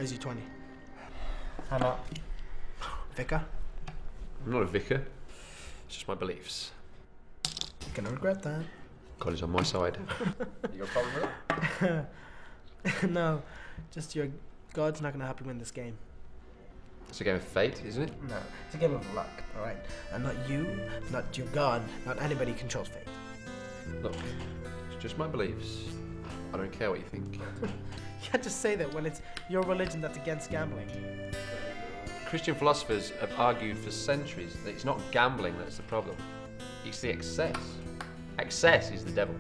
Raise you 20. How much? Vicar? I'm not a vicar. It's just my beliefs. You're gonna regret that. God is on my side. You got a problem with that? No, just your God's not gonna help you win this game. It's a game of fate, isn't it? No, it's a game of luck, alright? And not you, not your God, not anybody controls fate. Look, it's just my beliefs. I don't care what you think. You can't just say that when it's your religion that's against gambling. Christian philosophers have argued for centuries that it's not gambling that's the problem. It's the excess. Excess is the devil.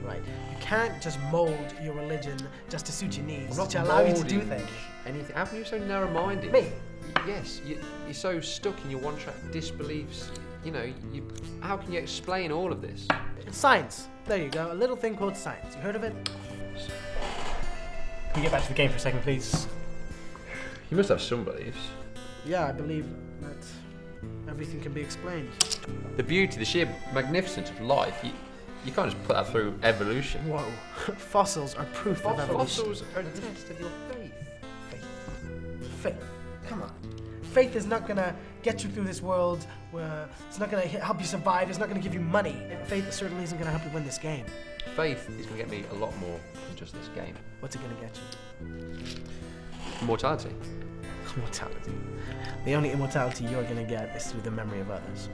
Right. You can't just mold your religion just to suit your needs, I'm not to allow you to do moulding things. anything. How come you're so narrow-minded? Me? Yes, you're so stuck in your one-track disbeliefs. You know, how can you explain all of this? Science. There you go. A little thing called science. You heard of it? Can we get back to the game for a second, please? You must have some beliefs. Yeah, I believe that everything can be explained. The beauty, the sheer magnificence of life, you can't just put that through evolution. Whoa. Fossils are proof of evolution. Fossils are a test of your faith. Faith. Come on. Faith is not gonna get you through this world. It's not gonna help you survive. It's not gonna give you money. Faith certainly isn't gonna help you win this game. Faith is going to get me a lot more than just this game. What's it gonna get you? Immortality. Immortality. The only immortality you're gonna get is through the memory of others.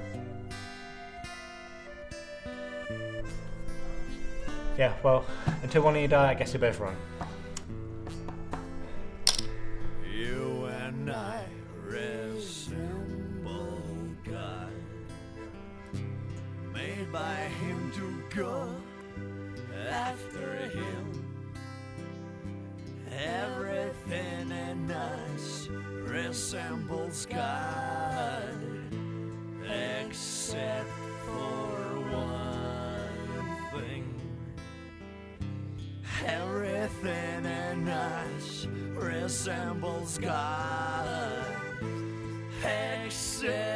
Yeah, well, until one of you die, I guess you're both wrong. You and I resemble God, made by Him to go after Him. Everything in us resembles God, except for one thing. Everything in us resembles God, except